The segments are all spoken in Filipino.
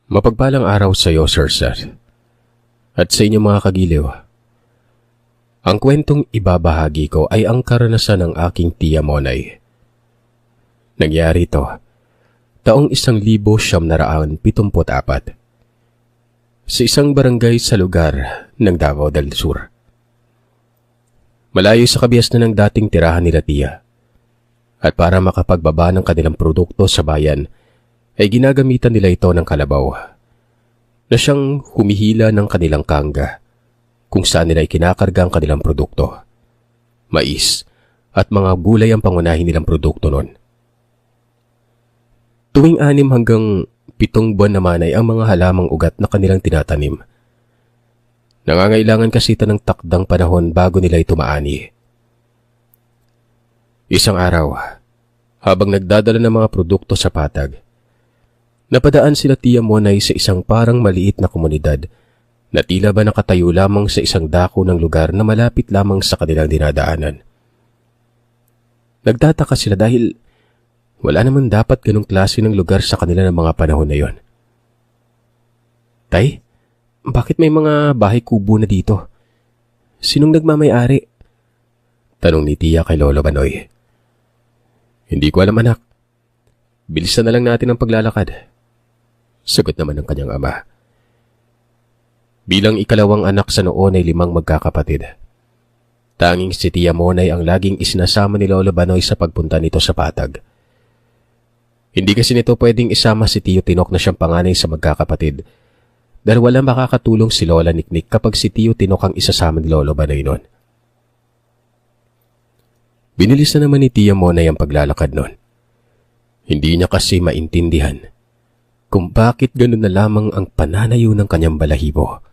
Mapagpalang araw sa iyo, Sir Seth, at sa inyong mga kagiliw. Ang kwentong ibabahagi ko ay ang karanasan ng aking tiya Monay. Nangyari ito taong 1974 sa isang barangay sa lugar ng Davao del Sur. Malayo sa kabias na ng dating tirahan nila tiya, at para makapagbaba ng kanilang produkto sa bayan ay ginagamitan nila ito ng kalabaw na siyang humihila ng kanilang kangga kung saan nila ikinakarga ang kanilang produkto. Mais at mga gulay ang pangunahin nilang produkto noon. Tuwing 6 hanggang 7 buwan naman ay ang mga halamang ugat na kanilang tinatanim. Nangangailangan kasi ito ng takdang panahon bago nila ito maani. Isang araw, habang nagdadala ng mga produkto sa patag, napadaan sila Tiya Monay sa isang parang maliit na komunidad na tila ba nakatayo lamang sa isang dako ng lugar na malapit lamang sa kanilang dinadaanan. Nagtataka sila dahil wala naman dapat ganong klase ng lugar sa kanila ng mga panahon na yon. Tay, bakit may mga bahay kubo na dito? Sinong nagmamay-ari? Tanong ni Tiya kay Lolo Banoy. Hindi ko alam, anak. Bilisan na lang natin ang paglalakad. Sagot naman ng kanyang ama. Bilang ikalawang anak sa noon ay 5 magkakapatid. Tanging si Tiya Monay ang laging isinasama ni Lolo Banoy sa pagpunta nito sa patag. Hindi kasi nito pwedeng isama si Tiyo Tinok na siyang panganay sa magkakapatid dahil wala makakatulong si Lola Niknik kapag si Tiyo Tinok ang isasama ni Lolo Banoy noon. Binilis na naman ni Tiya Monay ang paglalakad noon. Hindi niya kasi maintindihan kung bakit gano'n na lamang ang pananayo ng kanyang balahibo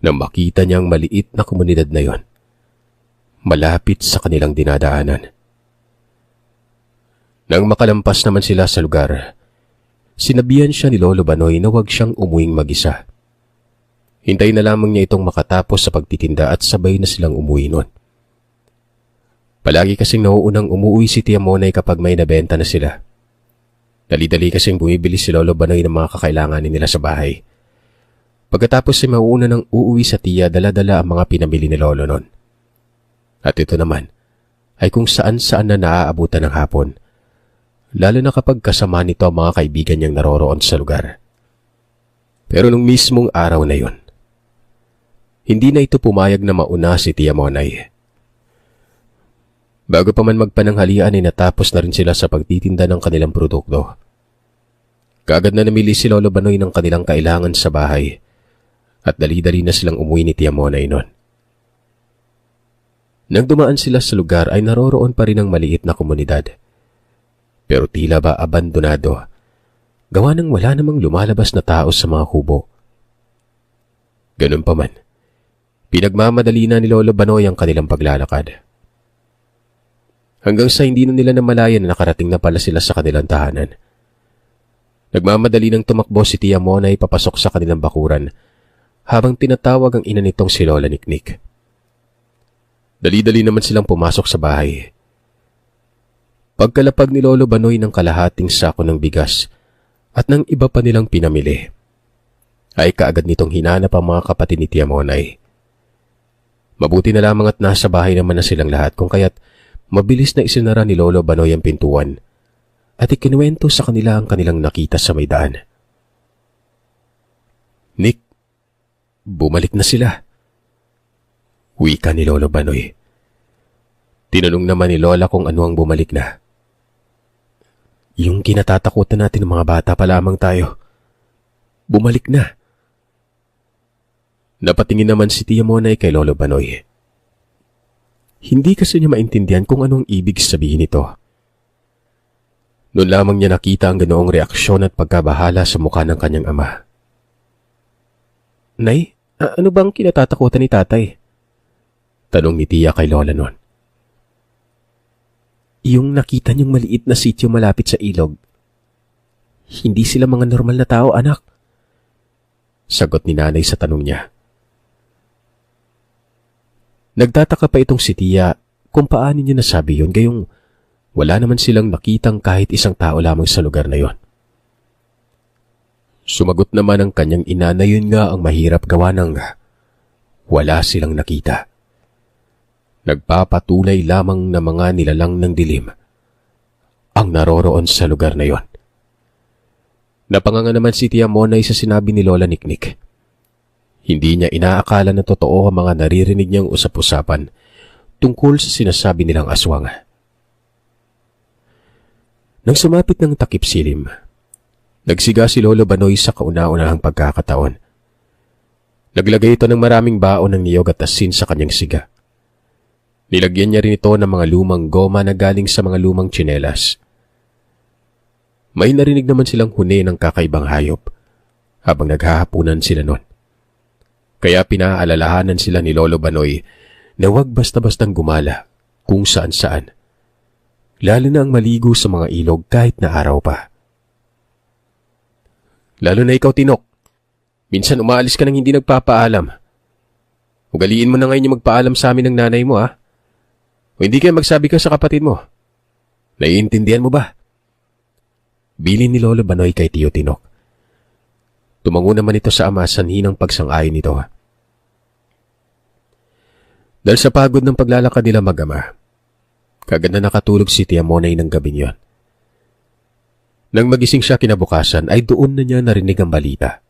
nang makita niyang maliit na komunidad na yon, malapit sa kanilang dinadaanan. Nang makalampas naman sila sa lugar, sinabihan siya ni Lolo Banoy na huwag siyang umuwing mag-isa. Hintay na lamang niya itong makatapos sa pagtitinda at sabay na silang umuwi noon. Palagi kasing nauunang umuwi si Tiya Monay kapag may nabenta na sila. Dali-dali kasing bumibili si Lolo Banoy ng mga kakailanganin nila sa bahay. Pagkatapos ay mauuna nang uuwi sa tiya, dala-dala ang mga pinamili ni Lolo noon. At ito naman ay kung saan-saan na naaabutan ng hapon, lalo na kapag kasama nito ang mga kaibigan niyang naroroon sa lugar. Pero nung mismong araw na yon, hindi na ito pumayag na mauna si Tiya Monay. Bago pa man magpananghalian ay natapos na rin sila sa pagtitinda ng kanilang produkto. Kaagad na namili si Lolo Banoy ng kanilang kailangan sa bahay at dali-dali na silang umuwi ni Tiya Monay noon. Nang dumaan sila sa lugar ay naroroon pa rin ang maliit na komunidad. Pero tila ba abandonado, gawa ng wala namang lumalabas na tao sa mga kubo. Ganun pa man, pinagmamadali na ni Lolo Banoy ang kanilang paglalakad. Hanggang sa hindi na nila namalayan na nakarating na pala sila sa kanilang tahanan. Nagmamadali ng tumakbo si Tiya Monay papasok sa kanilang bakuran habang tinatawag ang ina nitong si Lola Niknik. Dali-dali naman silang pumasok sa bahay. Pagkalapag ni Lolo Banoy ng kalahating sako ng bigas at ng iba pa nilang pinamili, ay kaagad nitong hinanap ang mga kapatid ni Tiya Monay. Mabuti na lamang at nasa bahay naman na silang lahat kung kaya't mabilis na isinara ni Lolo Banoy ang pintuan at ikinuwento sa kanila ang kanilang nakita sa may daan. Nick, bumalik na sila. Wika ni Lolo Banoy. Tinanong naman ni Lola kung ano ang bumalik na. Yung kinatatakutan natin ng mga bata pa lamang tayo. Bumalik na. Napatingin naman si Tiya Monay kay Lolo Banoy. Hindi kasi niya maintindihan kung anong ibig sabihin nito. Noon lamang niya nakita ang ganoong reaksyon at pagkabahala sa mukha ng kanyang ama. Nay, ano bang kinatatakutan ni tatay? Tanong ni Tiya kay Lola noon. Yung nakita niyong maliit na sityo malapit sa ilog. Hindi sila mga normal na tao, anak. Sagot ni nanay sa tanong niya. Nagtataka pa itong si Tiya kung paano niya nasabi yun gayong wala naman silang nakitang kahit isang tao lamang sa lugar na yon. Sumagot naman ang kanyang ina na yun nga ang mahirap gawa ng wala silang nakita. Nagpapatunay lamang na mga nilalang ng dilim ang naroroon sa lugar na yon. Napanganga naman si Tia Monay sa sinabi ni Lola Niknik. Hindi niya inaakala na totoo ang mga naririnig niyang usap-usapan tungkol sa sinasabi nilang aswang. Nang sumapit ng takip silim, nagsiga si Lolo Banoy sa kauna-unahang pagkakataon. Naglagay ito ng maraming baon ng niyog at asin sa kanyang siga. Nilagyan niya rin ito ng mga lumang goma na galing sa mga lumang tsinelas. May narinig naman silang huni ng kakaibang hayop habang naghahapunan sila noon. Kaya pinaalalahanan sila ni Lolo Banoy na huwag basta-bastang gumala kung saan-saan, lalo na ang maligo sa mga ilog kahit na araw pa. Lalo na ikaw, Tinok. Minsan umaalis ka nang hindi nagpapaalam. Ugaliin mo na ngayon yung magpaalam sa amin ng nanay mo, ha? O hindi kaya magsabi ka sa kapatid mo. Naiintindihan mo ba? Bilin ni Lolo Banoy kay Tio Tinok. Tumango naman ito sa ama sanhi ng pagsang-ayon nito. Dahil sa pagod ng paglalakad nila mag-ama, kagad na nakatulog si Tia Monay ng gabing yon. Nang magising siya kinabukasan ay doon na niya narinig ang balita.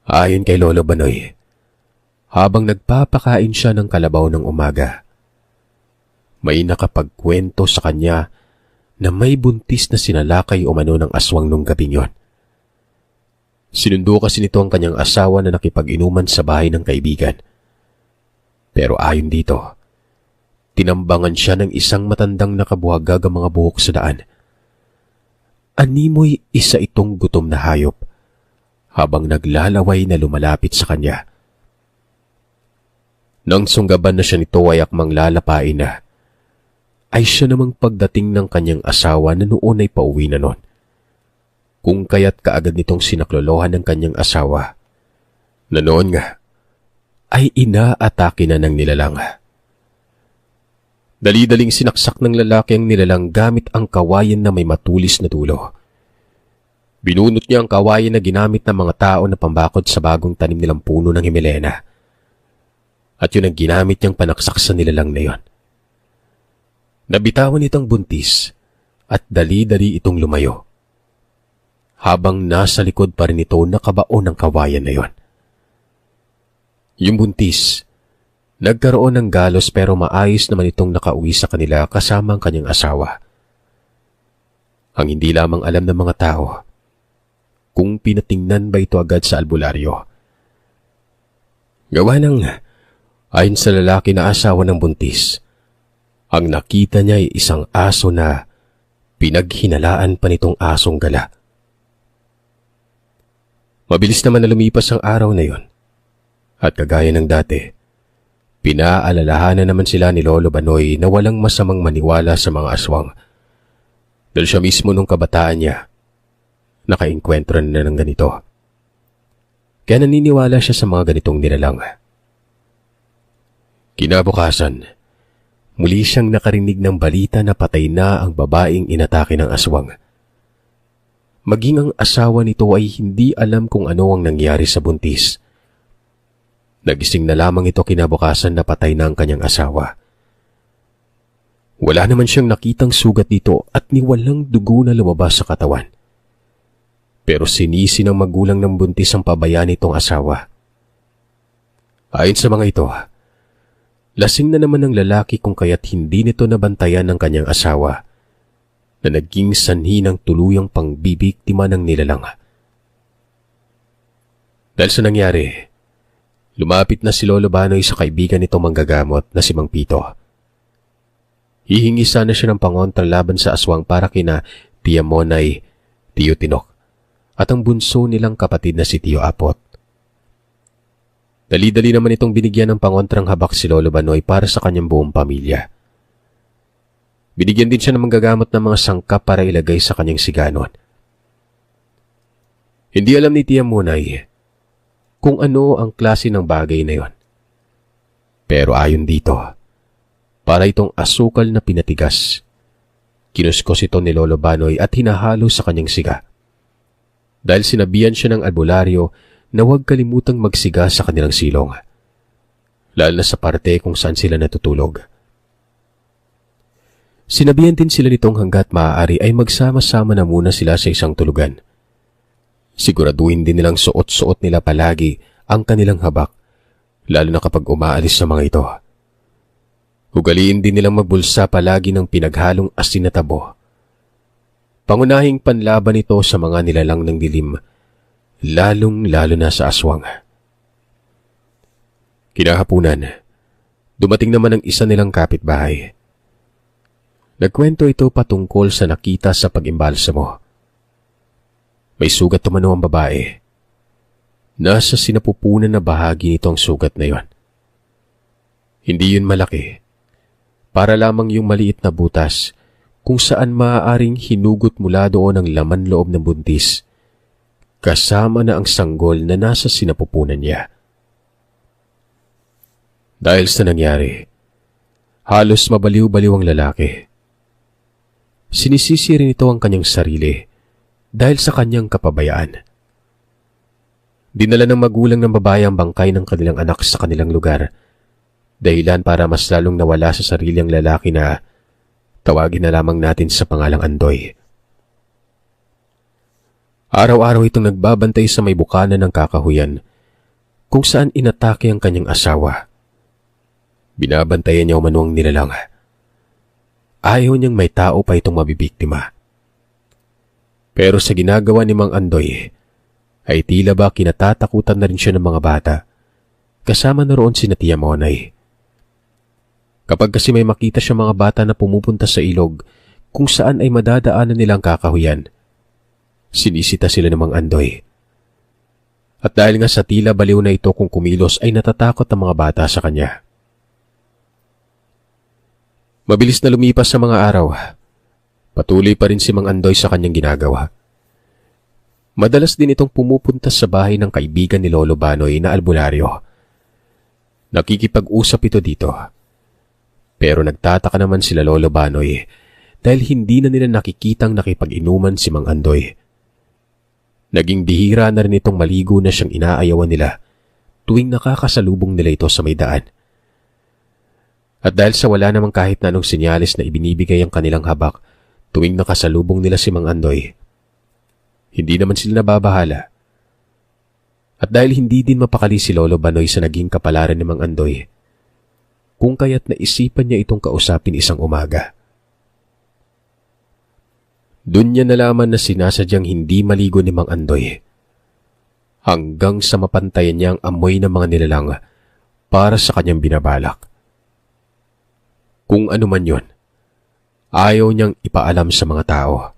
Ayon kay Lolo Banoy, habang nagpapakain siya ng kalabaw ng umaga, may nakapagkwento sa kanya na may buntis na sinalakay umano ng aswang nung gabing yon. Sinundo kasi nito ang kanyang asawa na nakipag-inuman sa bahay ng kaibigan. Pero ayon dito, tinambangan siya ng isang matandang nakabuhagag ang mga buhok sa daan. Animoy isa itong gutom na hayop habang naglalaway na lumalapit sa kanya. Nang sunggaban na siya nito ay akmang lalapain na, ay siya namang pagdating ng kanyang asawa na noon ay pauwi na noon. Kung kaya't kaagad nitong sinaklolohan ng kanyang asawa, na noon nga, ay inaatake na ng nilalang. Dali-daling sinaksak ng lalaki ang nilalang gamit ang kawayan na may matulis na dulo. Binunot niya ang kawayan na ginamit ng mga tao na pambakod sa bagong tanim nilang puno ng Himelena. At yun ang ginamit niyang panaksak sa nilalang na yon. Nabitawan itong buntis at dali-dali itong lumayo. Habang nasa likod pa rin ito nakabaon ng kawayan na yon. Yung buntis, nagkaroon ng galos pero maayos naman itong nakauwi sa kanila kasama ang kanyang asawa. Ang hindi lamang alam ng mga tao, kung pinatingnan ba ito agad sa albularyo. Gawa ng, ayon sa lalaki na asawa ng buntis, ang nakita niya ay isang aso na pinaghinalaan pa nitong asong gala. Mabilis naman na lumipas ang araw na yon. At kagaya ng dati, pinaalalahanan naman sila ni Lolo Banoy na walang masamang maniwala sa mga aswang. Dahil siya mismo nung kabataan niya, nakainkwentro na ng ganito. Kaya naniniwala siya sa mga ganitong nilalang. Kinabukasan, muli siyang nakarinig ng balita na patay na ang babaeng inatake ng aswang. Maging ang asawa nito ay hindi alam kung ano ang nangyari sa buntis. Nagising na lamang ito kinabukasan na patay na ang kanyang asawa. Wala naman siyang nakitang sugat dito at ni walang dugo na lumabas sa katawan. Pero sinisi ng magulang ng buntis ang pabayaan nitong asawa. Ayon sa mga ito, lasing na naman ng lalaki kung kaya't hindi nito nabantayan ng kanyang asawa na naging sanhi ng tuluyang pangbibiktima ng nilalang. Dahil sa nangyari, lumapit na si Lolo Banoy sa kaibigan nitong manggagamot na si Mang Pito. Hihingi sana siya ng pangontra laban sa aswang para kina Tia Monay, Tio Tinok, at ang bunso nilang kapatid na si Tio Apot. Dali-dali naman itong binigyan ng pangontrang habak si Lolo Banoy para sa kanyang buong pamilya. Binigyan din siya ng manggagamot ng mga sangkap para ilagay sa kanyang siganon. Hindi alam ni Tia Monay kung ano ang klase ng bagay na yon. Pero ayon dito, para itong asukal na pinatigas. Kinuskos ito ni Lolo Banoy at hinahalo sa kanyang siga. dahil sinabihan siya ng albularyo na huwag kalimutang magsiga sa kanilang silong, lalo na sa parte kung saan sila natutulog. Sinabihan din sila nitong hanggat maaari ay magsama-sama na muna sila sa isang tulugan. Siguraduhin din nilang suot-suot nila palagi ang kanilang habak, lalo na kapag umaalis sa mga ito. Ugaliin din nilang magbulsa palagi ng pinaghalong asin na tabo. Pangunahing panlaban ito sa mga nilalang ng dilim, lalong-lalo na sa aswang. Kinahapunan, dumating naman ang isa nilang kapitbahay. Nagkwento ito patungkol sa nakita sa pag-imbalsamo. May sugat umano ang babae. Nasa sinapupunan na bahagi nito ang sugat na yon. Hindi yun malaki. Para lamang yung maliit na butas kung saan maaaring hinugot mula doon ang laman loob ng buntis, kasama na ang sanggol na nasa sinapupunan niya. Dahil sa nangyari, halos mabaliw-baliw ang lalaki. Sinisisi rin ito ang kanyang sarili dahil sa kanyang kapabayaan. Dinala ng magulang ng babae ang bangkay ng kanilang anak sa kanilang lugar, dahilan para mas lalong nawala sa sarili ang lalaki na tawagin na lamang natin sa pangalang Andoy. Araw-araw itong nagbabantay sa may bukana ng kakahuyan kung saan inatake ang kanyang asawa. Binabantayan niya umano ang nilalang. Ayaw niyang may tao pa itong mabibiktima. Pero sa ginagawa ni Mang Andoy, ay tila ba kinatatakutan na rin siya ng mga bata, kasama na roon sina Tia Monay. Kapag kasi may makita siya mga bata na pumupunta sa ilog kung saan ay madadaanan nilang kakahuyan, sinisita sila ng Mang Andoy. At dahil nga sa tila baliw na ito kung kumilos ay natatakot ang mga bata sa kanya. Mabilis na lumipas sa mga araw. Patuloy pa rin si Mang Andoy sa kanyang ginagawa. Madalas din itong pumupunta sa bahay ng kaibigan ni Lolo Banoy na albularyo. Nakikipag-usap ito dito. Pero nagtataka naman sila Lolo Banoy dahil hindi na nila nakikitang nakipag-inuman si Mang Andoy. Naging bihira na rin itong maligo na siyang inaayawan nila tuwing nakakasalubong nila ito sa may daan. At dahil sa wala namang kahit na anong sinyalis na ibinibigay ang kanilang habak tuwing nakasalubong nila si Mang Andoy, hindi naman sila nababahala. At dahil hindi din mapakali si Lolo Banoy sa naging kapalaran ni Mang Andoy, kung kaya't naisipan niya itong kausapin isang umaga. Doon niya nalaman na sinasadyang hindi maligo ni Mang Andoy, hanggang sa mapantayan niya ang amoy ng mga nilalang para sa kanyang binabalak. Kung ano man yun, ayaw niyang ipaalam sa mga tao.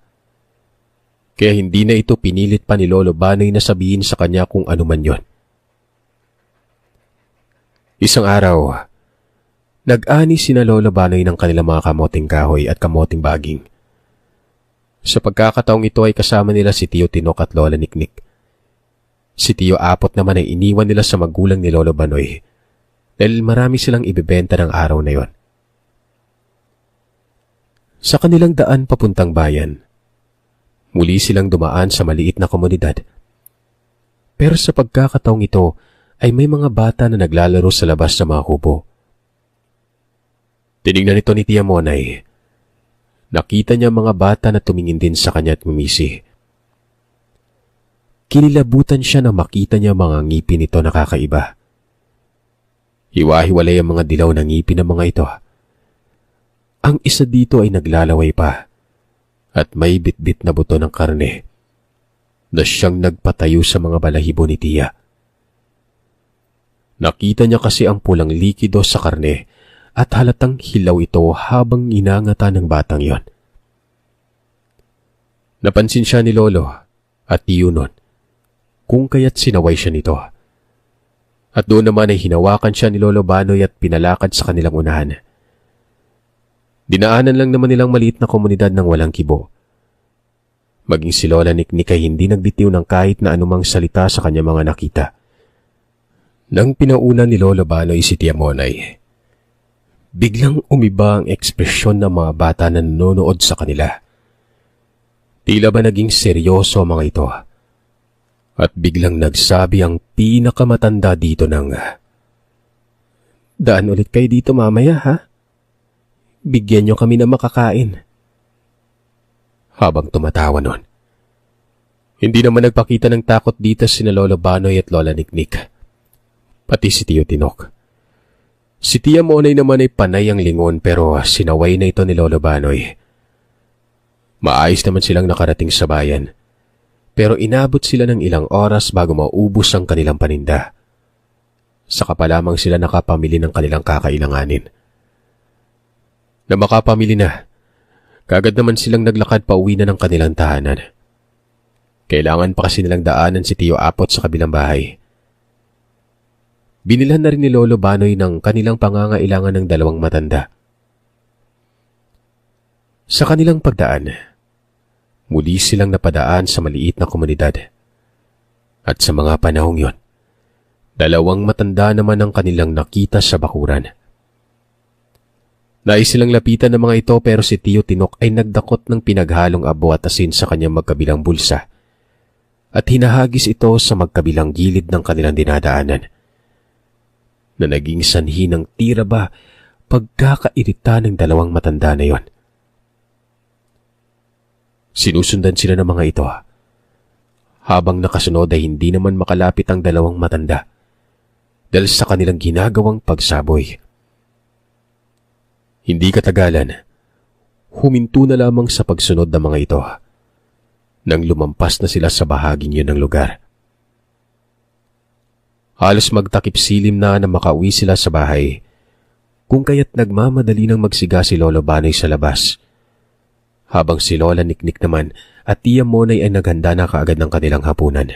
Kaya hindi na ito pinilit pa ni Lolo Banoy na sabihin sa kanya kung ano man yun. Isang araw, nag-ani sina Lolo Banoy ng kanilang mga kamoting kahoy at kamoting baging. Sa pagkakataong ito ay kasama nila si Tio Tinok at Lola Niknik. Si Tio Apot naman ay iniwan nila sa magulang ni Lolo Banoy dahil marami silang ibebenta ng araw na yon. Sa kanilang daan papuntang bayan, muli silang dumaan sa maliit na komunidad. Pero sa pagkakataong ito ay may mga bata na naglalaro sa labas ng mga kubo. Tinignan ito ni Tia Monay. Nakita niya mga bata na tumingin din sa kanya at ngumisi. Kinilabutan siya na makita niya mga ngipin nito na kakaiba. Hiwa-hiwalay ang mga dilaw na ngipin ng mga ito. Ang isa dito ay naglalaway pa at may bitbit na buto ng karne na siyang nagpatayo sa mga balahibo ni Tia. Nakita niya kasi ang pulang likido sa karne at halatang hilaw ito habang inangatan ng batang yon. Napansin siya ni Lolo at Tiyo nun kung kaya't sinaway siya nito. At doon naman ay hinawakan siya ni Lolo Banoy at pinalakad sa kanilang unahan. Dinaanan lang naman nilang maliit na komunidad ng walang kibo. Maging si Lola Niknik ay hindi nagbitiw ng kahit na anumang salita sa kanya mga nakita. Nang pinauna ni Lolo Banoy si Tia Monay, biglang umiba ang ekspresyon ng mga bata na nanonood sa kanila. Tila ba naging seryoso ang mga ito At biglang nagsabi ang pinakamatanda dito ng, "Daan ulit kayo dito mamaya, ha? Bigyan niyo kami na makakain." Habang tumatawa nun, hindi naman nagpakita ng takot dito sina Lolo Banoy at Lola Niknik, pati si Tio Tinok. Si Tia Monay naman ay panay ang lingon pero sinaway na ito ni Lolo Banoy. Maayos naman silang nakarating sa bayan, pero inabot sila ng ilang oras bago maubos ang kanilang paninda. Saka pa lamang sila nakapamili ng kanilang kakailanganin. Na makapamili na, kagad naman silang naglakad pa uwi na ng kanilang tahanan. Kailangan pa kasi nilang daanan si Tio Apot sa kabilang bahay. Binilhan na rin ni Lolo Banoy ng kanilang pangangailangan ng dalawang matanda. Sa kanilang pagdaan, muli silang napadaan sa maliit na komunidad. At sa mga panahong yon, dalawang matanda naman ang kanilang nakita sa bakuran. Nais silang lapitan ng mga ito pero si Tio Tinok ay nagdakot ng pinaghalong abo at asin sa kanyang magkabilang bulsa at hinahagis ito sa magkabilang gilid ng kanilang dinadaanan, na naging sanhi ng tira ba pagkakairita ng dalawang matanda na yon. Sinusundan sila ng mga ito. Habang nakasunod ay hindi naman makalapit ang dalawang matanda dahil sa kanilang ginagawang pagsaboy. Hindi katagalan, huminto na lamang sa pagsunod ng mga ito nang lumampas na sila sa bahaging yun ng lugar. Halos magtakip silim na makauwi sila sa bahay, kung kaya't nagmamadali ng magsiga si Lolo Banoy sa labas, habang si Lola Niknik naman at Tia Monay ay naghanda na kaagad ng kanilang hapunan.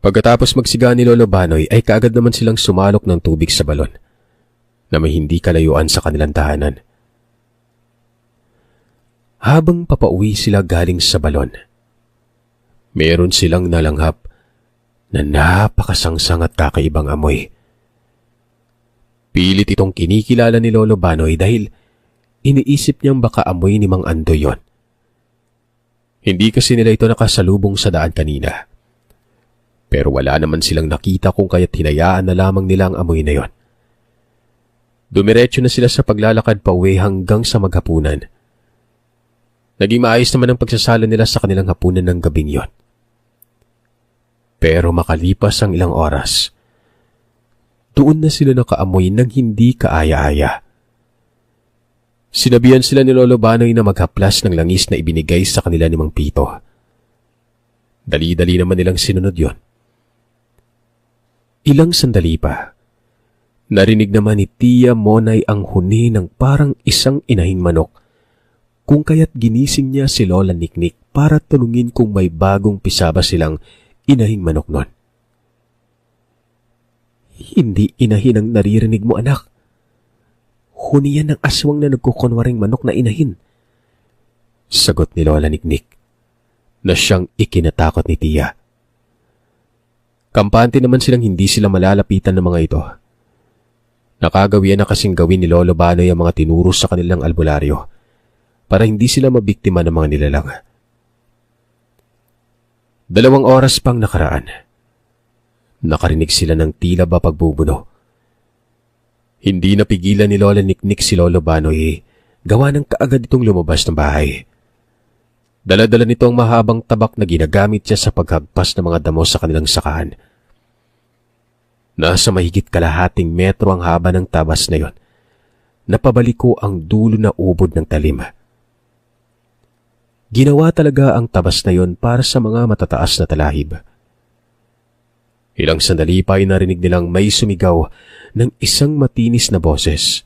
Pagkatapos magsiga ni Lolo Banoy ay kaagad naman silang sumalok ng tubig sa balon na may hindi kalayuan sa kanilang tahanan. Habang papauwi sila galing sa balon, meron silang nalanghap na napakasangsang at kakaibang amoy. Pilit itong kinikilala ni Lolo Banoy dahil iniisip niyang baka amoy ni Mang Andoy yon. Hindi kasi nila ito nakasalubong sa daan kanina. Pero wala naman silang nakita kung kaya't hinayaan na lamang nila ang amoy na yon. Dumiretso na sila sa paglalakad pa uwi hanggang sa maghapunan. Naging maayos naman ang pagsasala nila sa kanilang hapunan ng gabing yon. Pero makalipas ang ilang oras, doon na sila nakaamoy ng hindi kaaya-aya. Sinabihan sila ni Lolo Banoy na maghaplas ng langis na ibinigay sa kanila ni Mang Pito. Dali-dali naman nilang sinunod yon. Ilang sandali pa, narinig naman ni Tia Monay ang huni ng parang isang inahing manok, kung kaya't ginising niya si Lola Niknik para tanungin kung may bagong pisaba silang inahing manok nun. "Hindi inahin ang naririnig mo, anak. Huni yan ng aswang na nagkukunwaring manok na inahin," sagot ni Lola Niknik, na siyang ikinatakot ni Tia. Kampante naman silang hindi sila malalapitan ng mga ito. Nakagawian na kasing gawin ni Lolo Banoy ang mga tinuro sa kanilang albularyo para hindi sila mabiktima ng mga nilalang. 2 oras pang nakaraan. Nakarinig sila ng tila ba pagbubuno. Hindi napigilan ni Lola Niknik si Lolo Banoy, gawa ng kaagad itong lumabas ng bahay. Dala-dala nito ang mahabang tabak na ginagamit siya sa paghagpas ng mga damo sa kanilang sakahan. Nasa mahigit kalahating metro ang haba ng tabas na yon. Napabaliko ang dulo na ubod ng talim. Ginawa talaga ang tabas na yon para sa mga matataas na talahib. Ilang sandali pa ay narinig nilang may sumigaw ng isang matinis na boses.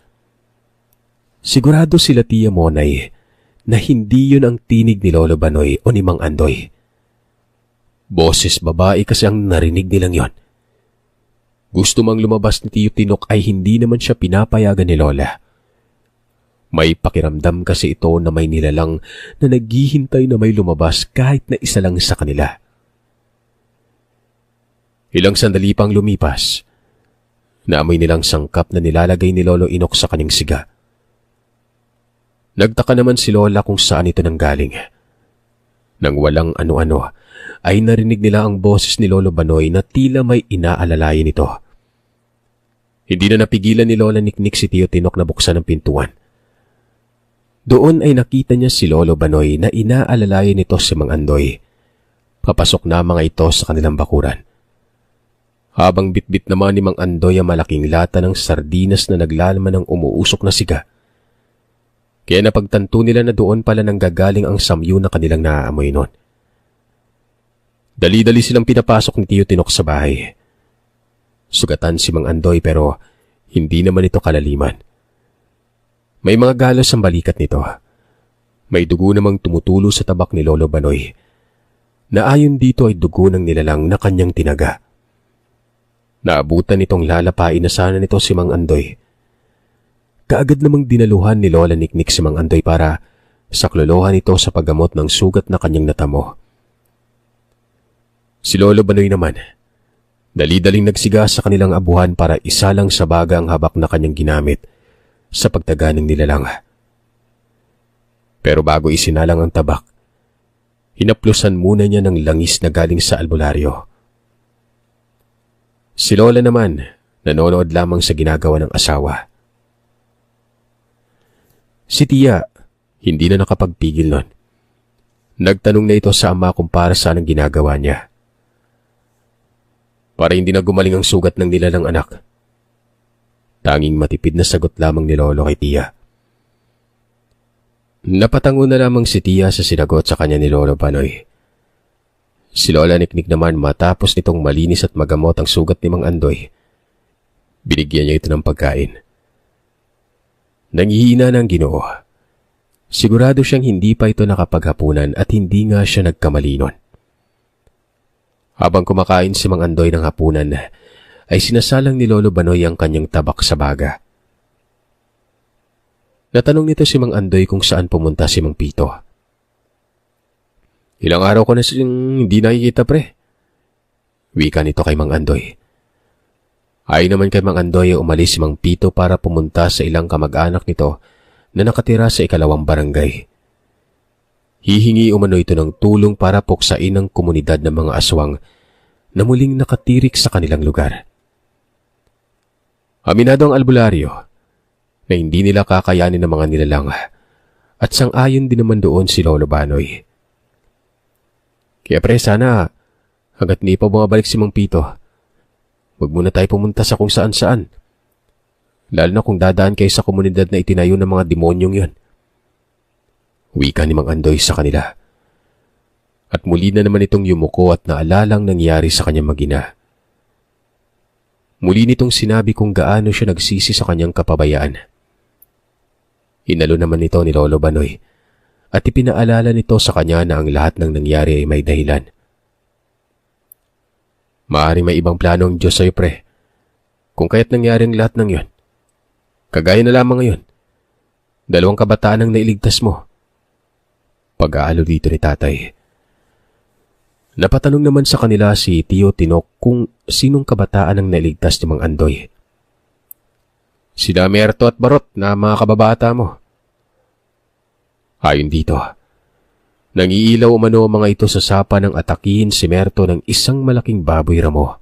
Sigurado sila Tia Monay na hindi yun ang tinig ni Lolo Banoy o ni Mang Andoy. Boses babae kasi ang narinig nilang yon. Gusto mang lumabas ni Tio Tinok ay hindi naman siya pinapayagan ni Lola. May pakiramdam kasi ito na may nilalang na naghihintay na may lumabas kahit na isa lang sa kanila. Ilang sandali pang lumipas, naamoy nilang sangkap na nilalagay ni Lolo Inok sa kanyang siga. Nagtaka naman si Lola kung saan ito nanggaling. Nang walang ano-ano, ay narinig nila ang boses ni Lolo Banoy na tila may inaalalayan nito. Hindi na napigilan ni Lola Niknik si Tio Tinok na buksan ang pintuan. Doon ay nakita niya si Lolo Banoy na inaalalayan nito si Mang Andoy. Papasok na mga ito sa kanilang bakuran. Habang bitbit naman ni Mang Andoy ang malaking lata ng sardinas na naglalaman ng umuusok na siga. Kaya napagtanto nila na doon pala nanggagaling ang samyu na kanilang naaamoy noon. Dali-dali silang pinapasok ni Tio Tinok sa bahay. Sugatan si Mang Andoy pero hindi naman ito kalaliman. May mga galos ang balikat nito. May dugo namang tumutulo sa tabak ni Lolo Banoy, na ayon dito ay dugo ng nilalang na kanyang tinaga. Naabutan nitong lalapain na sana nito si Mang Andoy. Kaagad namang dinaluhan ni Lola Niknik si Mang Andoy para saklolohan ito sa paggamot ng sugat na kanyang natamo. Si Lolo Banoy naman, dali-daling nagsiga sa kanilang abuhan para isalang sa baga ang habak na kanyang ginamit sa pagtaga ng nilalang. Pero bago isinalang ang tabak, hinaplusan muna niya ng langis na galing sa albularyo. Si Lola naman, nanonood lamang sa ginagawa ng asawa. Si Tia, hindi na nakapagpigil nun. Nagtanong na ito sa ama kung para saan ang ginagawa niya. Para hindi na gumaling ang sugat ng nilalang anak. Tanging matipid na sagot lamang ni Lolo kay Tia. Napatango na lamang si Tia sa sinagot sa kanya ni Lolo Banoy. Si Lola Niknik naman matapos nitong malinis at magamot ang sugat ni Mang Andoy. Binigyan niya ito ng pagkain. Nanghihina ng Ginoo. Sigurado siyang hindi pa ito nakapaghapunan at hindi nga siya nagkamali nun. Habang kumakain si Mang Andoy ng hapunan, ay sinasalang ni Lolo Banoy ang kanyang tabak sa baga. Natanong nito si Mang Andoy kung saan pumunta si Mang Pito. Ilang araw ko na siyang hindi nakikita, pre. Wika nito kay Mang Andoy. Ayon naman kay Mang Andoy, umalis si Mang Pito para pumunta sa ilang kamag-anak nito na nakatira sa ikalawang barangay. Hihingi umano ito ng tulong para puksain ang komunidad ng mga aswang na muling nakatirik sa kanilang lugar. Aminado ang albularyo na hindi nila kakayanin ng mga nilalang at sang-ayon din naman doon si Lolo Banoy. Kaya pre, sana hanggat di pa bumabalik si Mang Pito, huwag muna tayo pumunta sa kung saan-saan. Lalo na kung dadaan kayo sa komunidad na itinayo ng mga demonyong yon. Wika ni Mang Andoy sa kanila. At muli na naman itong yumuko at naalalang nangyari sa kanyang magina. Muli nitong sinabi kung gaano siya nagsisi sa kanyang kapabayaan. Inalo naman ito ni Lolo Banoy at ipinaalala nito sa kanya na ang lahat ng nangyari ay may dahilan. Maaaring may ibang plano ang Diyos sa'yo, pre. Kung kaya't nangyari ang lahat ng yon. Kagaya na lamang ngayon. 2 kabataan ang nailigtas mo. Pag-aalo dito ni tatay. Napatanong naman sa kanila si Tio Tinok kung sinong kabataan ang nailigtas ni Mang Andoy. Sina Merto at Barot na mga kababata mo. Ayon dito, nangiilaw umano ang mga ito sa sapa ng atakihin si Merto ng isang malaking baboy ramo.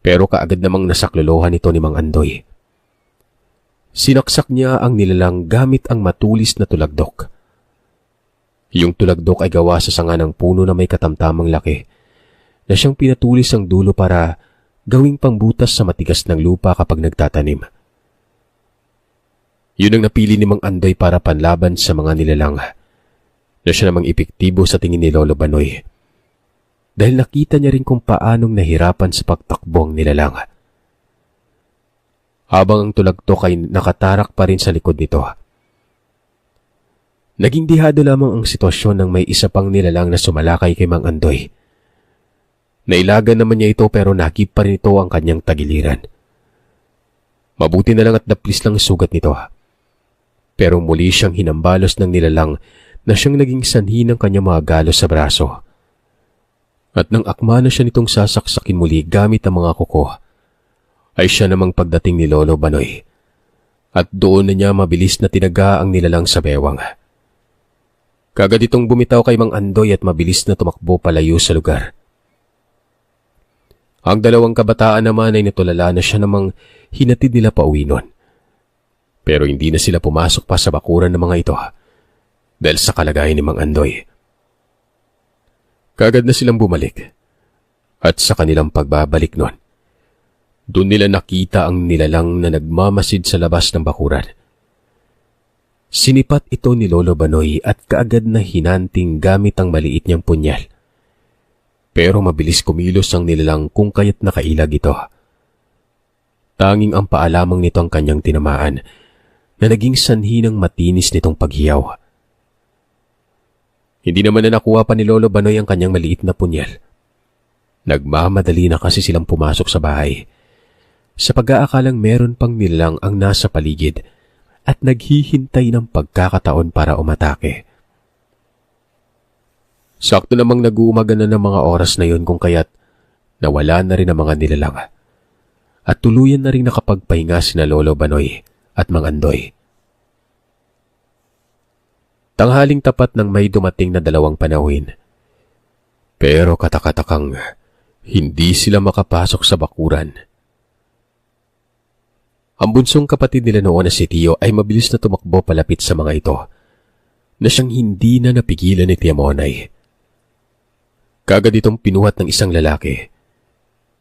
Pero kaagad namang nasaklolohan ito ni Mang Andoy. Sinaksak niya ang nilalang gamit ang matulis na tulagdok. Yung tulagdok ay gawa sa sanga ng puno na may katamtamang laki na siyang pinatulis ang dulo para gawing pangbutas sa matigas ng lupa kapag nagtatanim. Yun ang napili ni Mang Andoy para panlaban sa mga nilalang na siya namang epektibo sa tingin ni Lolo Banoy dahil nakita niya rin kung paanong nahirapan sa pagtakbo ang nilalang. Habang ang tulagdok ay nakatarak pa rin sa likod nito, naging dihado lamang ang sitwasyon ng may isa pang nilalang na sumalakay kay Mang Andoy. Nailagan naman niya ito pero nakip pa rin ito ang kanyang tagiliran. Mabuti na lang at daplis lang sugat nito. Pero muli siyang hinambalos ng nilalang na siyang naging sanhi ng kanyang mga galos sa braso. At nang akma na siya nitong sasaksakin muli gamit ang mga kuko, ay siya namang pagdating ni Lolo Banoy. At doon na niya mabilis na tinaga ang nilalang sa bewang. Kagad itong bumitaw kay Mang Andoy at mabilis na tumakbo palayo sa lugar. Ang dalawang kabataan naman ay natulala na siya namang hinatid nila pauwi nun. Pero hindi na sila pumasok pa sa bakuran ng mga ito dahil sa kalagayan ni Mang Andoy. Kagad na silang bumalik at sa kanilang pagbabalik nun, doon nila nakita ang nilalang na nagmamasid sa labas ng bakuran. Sinipat ito ni Lolo Banoy at kaagad na hinanting gamit ang maliit niyang punyal. Pero mabilis kumilos ang nilalang kung kaya't nakailag ito. Tanging ang paalamang nito ang kanyang tinamaan na naging sanhi ng matinis nitong paghiyaw. Hindi naman na nakuha pa ni Lolo Banoy ang kanyang maliit na punyal. Nagmamadali na kasi silang pumasok sa bahay sa pag-aakalang meron pang nilalang ang nasa paligid at naghihintay ng pagkakataon para umatake. Sakto namang nag-uumaga na ng mga oras na yun kung kaya't nawala na rin ang mga nilalang at tuluyan na rin nakapagpahinga sina Lolo Banoy at Mang Andoy. Tanghaling tapat nang may dumating na dalawang panahuin. Pero katakatakang hindi sila makapasok sa bakuran. Ang bunsong kapatid nila noon na si Tio ay mabilis na tumakbo palapit sa mga ito na siyang hindi na napigilan ni Tia Monay. Kaagad itong pinuhat ng isang lalaki.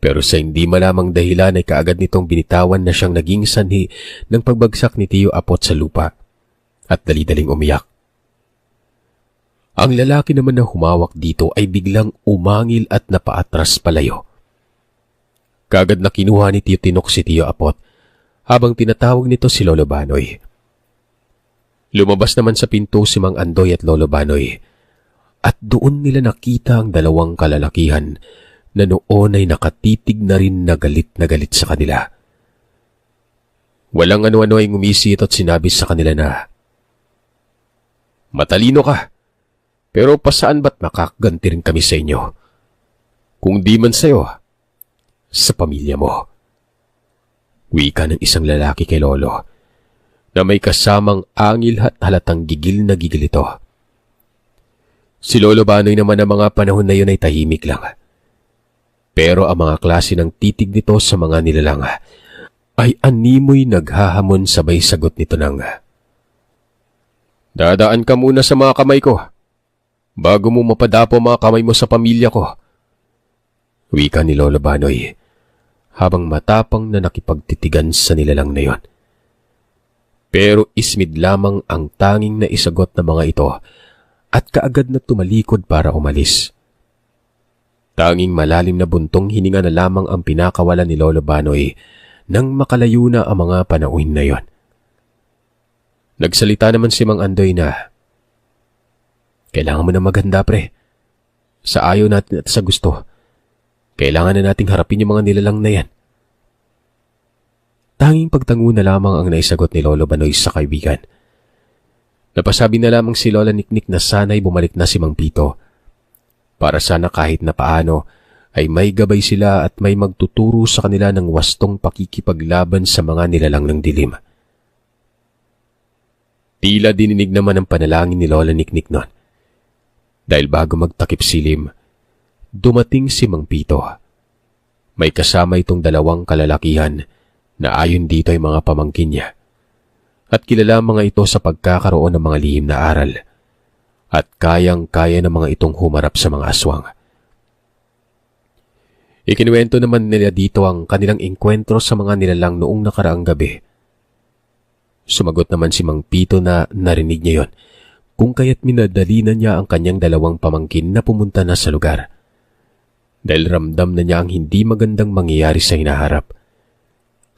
Pero sa hindi malamang dahilan ay kaagad nitong binitawan na siyang naging sanhi ng pagbagsak ni Tio Apot sa lupa at dali-daling umiyak. Ang lalaki naman na humawak dito ay biglang umangil at napaatras palayo. Kaagad na kinuha ni Tio Tinok si Tio Apot habang tinatawag nito si Lolo Banoy. Lumabas naman sa pinto si Mang Andoy at Lolo Banoy at doon nila nakita ang dalawang kalalakihan na noon ay nakatitig na rin na galit sa kanila. Walang ano-ano ay ngumisit at sinabi sa kanila na, "Matalino ka, pero pasaan ba't makakaganti rin kami sa inyo? Kung di man sa'yo, sa pamilya mo." Wika ng isang lalaki kay Lolo na may kasamang angil at halatang gigil na gigil ito. Si Lolo Banoy naman ang mga panahon na yun ay tahimik lang. Pero ang mga klase ng titig nito sa mga nilalang ay animoy naghahamon sabay sagot nito ng, "Dadaan ka muna sa mga kamay ko bago mo mapadapo mga kamay mo sa pamilya ko." Wika ni Lolo Banoy habang matapang na nakipagtitigan sa nilalang na yon. Pero ismid lamang ang tanging na isagot ng mga ito at kaagad na tumalikod para umalis. Tanging malalim na buntong hininga na lamang ang pinakawalan ni Lolo Banoy nang makalayo na ang mga panauhin na yon. Nagsalita naman si Mang Andoy na, "Kailangan mo na maghanda, pre. Sa ayaw natin at sa gusto, kailangan na nating harapin yung mga nilalang na yan." Tanging pagtango na lamang ang naisagot ni Lolo Banoy sa kaibigan. Napasabi na lamang si Lola Niknik na sana'y bumalik na si Mang Pito para sana kahit na paano ay may gabay sila at may magtuturo sa kanila ng wastong pakikipaglaban sa mga nilalang ng dilim. Tila dininig naman ang panalangin ni Lola Niknik noon. Dahil bago magtakip silim, dumating si Mang Pito. May kasama itong dalawang kalalakihan na ayon dito ay mga pamangkin niya. At kilala mga ito sa pagkakaroon ng mga lihim na aral. At kayang-kaya ng mga itong humarap sa mga aswang. Ikinuwento naman nila dito ang kanilang engkwentro sa mga nilalang noong nakaraang gabi. Sumagot naman si Mang Pito na narinig niya yon, kung kaya't minadali na niya ang kanyang dalawang pamangkin na pumunta na sa lugar. Dahil ramdam na niya ang hindi magandang mangyayari sa hinaharap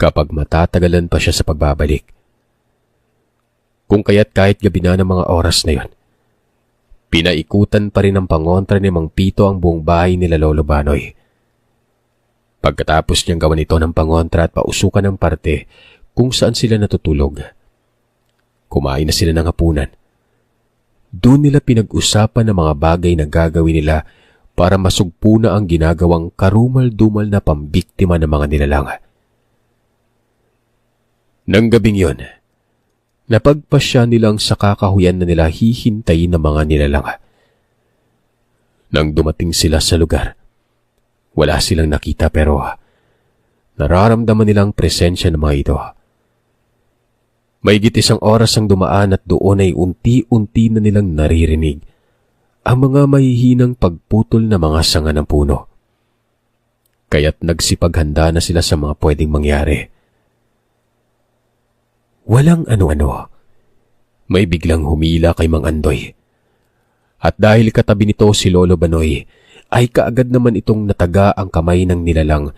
kapag matatagalan pa siya sa pagbabalik. Kung kaya't kahit gabi na ng mga oras na yon, pinaikutan pa rin ng pangontra ni Mang Pito ang buong bahay nila Lolo Banoy. Pagkatapos niyang gawan ito ng pangontra at pausukan ng parte kung saan sila natutulog, kumain na sila ng hapunan. Doon nila pinag-usapan ng mga bagay na gagawin nila para masugpo na ang ginagawang karumal-dumal na pambiktima ng mga nilalang. Nang gabing yon, Napagpasya nilang sa kakahuyan na nila hihintayin ng mga nilalang. Nang dumating sila sa lugar, wala silang nakita pero nararamdaman nilang presensya ng mga ito. Mahigit 1 oras ang dumaan at doon ay unti-unti na nilang naririnig ang mga mahihinang pagputol na mga sanga ng puno. Kaya't nagsipaghanda na sila sa mga pwedeng mangyari. Walang ano-ano. May biglang humila kay Mang Andoy. At dahil katabi nito si Lolo Banoy, ay kaagad naman itong nataga ang kamay ng nilalang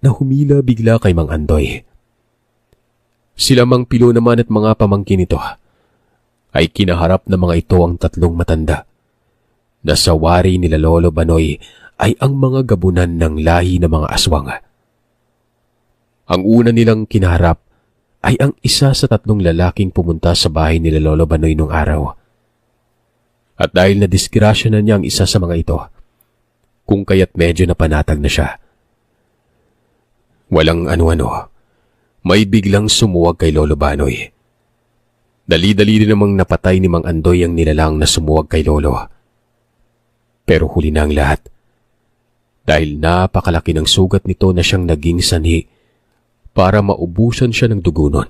na humila bigla kay Mang Andoy. Sila Mang Pilo naman at mga pamangkin nito ay kinaharap ng mga ito ang 3 matanda. Nasawari nila Lolo Banoy ay ang mga gabunan ng lahi ng mga aswang. Ang una nilang kinaharap ay ang isa sa 3 lalaking pumunta sa bahay nila Lolo Banoy nung araw. At dahil nadisgrasya na niya ang isa sa mga ito, kung kaya't medyo napanatag na siya. Walang ano-ano, may biglang sumuwag kay Lolo Banoy. Dali-dali din namang napatay ni Mang Andoy ang nilalang na sumuwag kay Lolo. Pero huli na ang lahat. Dahil napakalaki ng sugat nito na siyang naging sanhi para maubusan siya ng dugo nun.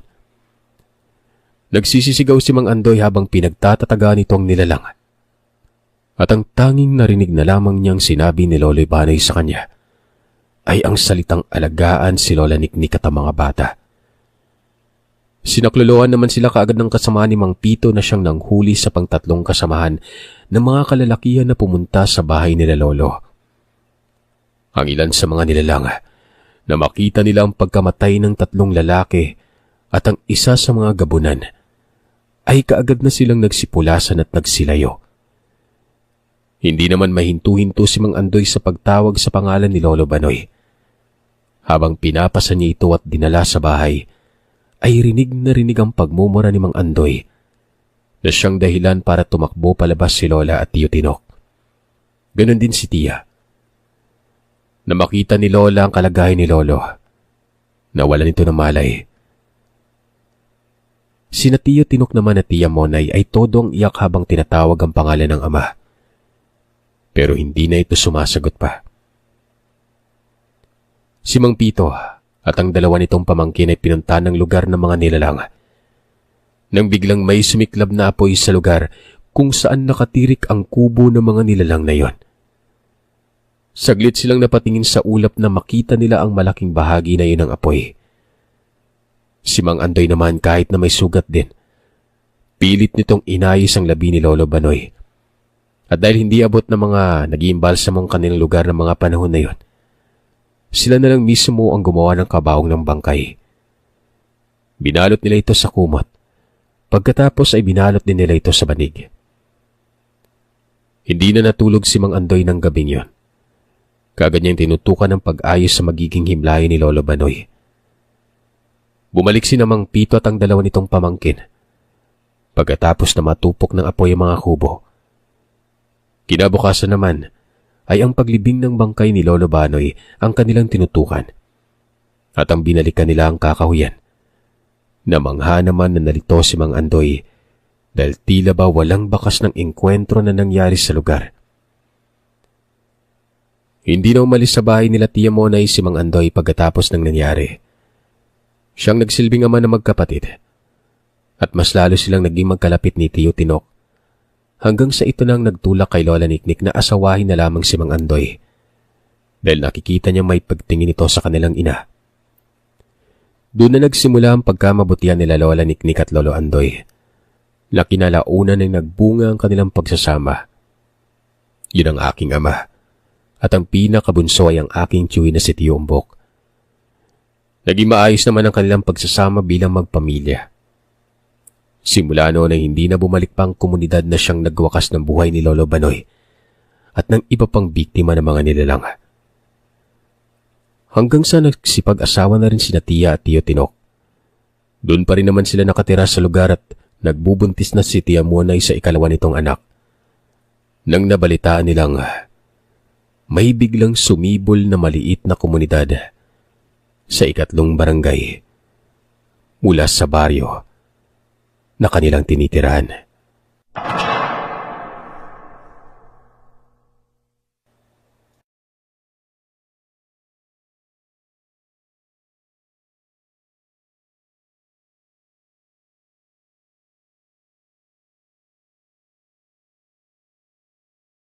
Nagsisisigaw si Mang Andoy habang pinagtatataga nitong nilalang. At ang tanging narinig na lamang niyang sinabi ni Lolo Banoy sa kanya ay ang salitang alagaan si Lola Niknik at ang mga bata. Sinakloloan naman sila kaagad ng kasama ni Mang Pito na siyang nanghuli sa pang-3 kasamahan ng mga kalalakihan na pumunta sa bahay nila Lolo. Ang ilan sa mga nilalang na makita nila ang pagkamatay ng 3 lalaki at ang isa sa mga gabunan ay kaagad na silang nagsipulasan at nagsilayo. Hindi naman mahinto-hinto si Mang Andoy sa pagtawag sa pangalan ni Lolo Banoy. Habang pinapasa niya ito at dinala sa bahay, ay rinig na rinig ang pagmumura ni Mang Andoy na siyang dahilan para tumakbo palabas si Lola at Tiyo Tinok. Ganon din si Tia. Na makita ni Lola ang kalagayan ni Lolo, nawalan ito ng malay. Sina Tiyo Tinok naman at Tia Monay ay todong iyak habang tinatawag ang pangalan ng ama. Pero hindi na ito sumasagot pa. Si Mang Pito at ang 2 nitong pamangkin ay pinunta ng lugar ng mga nilalang. Nang biglang may sumiklab na apoy sa lugar kung saan nakatirik ang kubo ng mga nilalang na yon. Saglit silang napatingin sa ulap na makita nila ang malaking bahagi na yun ng apoy. Si Mang Andoy naman kahit na may sugat din, pilit nitong inayos ang labi ni Lolo Banoy. At dahil hindi abot ng mga nag-iimbalsamong kanilang lugar ng mga panahon na yon, sila na lang mismo ang gumawa ng kabaong ng bangkay. Binalot nila ito sa kumot. Pagkatapos ay binalot din nila ito sa banig. Hindi na natulog si Mang Andoy ng gabing yon. Kaagad niyang tinutukan ng pag-ayos sa magiging himlayan ni Lolo Banoy. Bumalik si Mang Pito at ang 2 nitong pamangkin. Pagkatapos na matupok ng apoy ang mga kubo. Kinabukasan naman ay ang paglibing ng bangkay ni Lolo Banoy ang kanilang tinutukan. At ang binalikan nila ang kakahuyan. Namangha naman na nalito si Mang Andoy dahil tila ba walang bakas ng engkwentro na nangyari sa lugar. Hindi na umalis sa bahay nila Tia Monay si Mang Andoy pagkatapos ng nangyari. Siyang nagsilbing ama na magkapatid. At mas lalo silang naging magkalapit ni Tiyo Tinok. Hanggang sa ito nang nagtulak kay Lola Niknik na asawahin na lamang si Mang Andoy. Dahil nakikita niya may pagtingin ito sa kanilang ina. Doon na nagsimula ang pagkamabutihan nila Lola Niknik at Lolo Andoy. Na kinalaunan ay nagbunga ang kanilang pagsasama. Yun ang aking ama. At ang pinakabunso ay ang aking tiyuy na si Tiyo Umbok. Naging maayos naman ang kanilang pagsasama bilang magpamilya. Simula noon ay hindi na bumalik pa ang komunidad na siyang nagwakas ng buhay ni Lolo Banoy at ng iba pang biktima ng mga nilalang. Hanggang sa nagsipag-asawa na rin sina Tia at Tiyo Tinok. Doon pa rin naman sila nakatira sa lugar at nagbubuntis na si Tia Monay sa 2 nitong anak. Nang nabalitaan nilang may biglang sumibol na maliit na komunidad sa 3 barangay mula sa baryo na kanilang tinitirahan.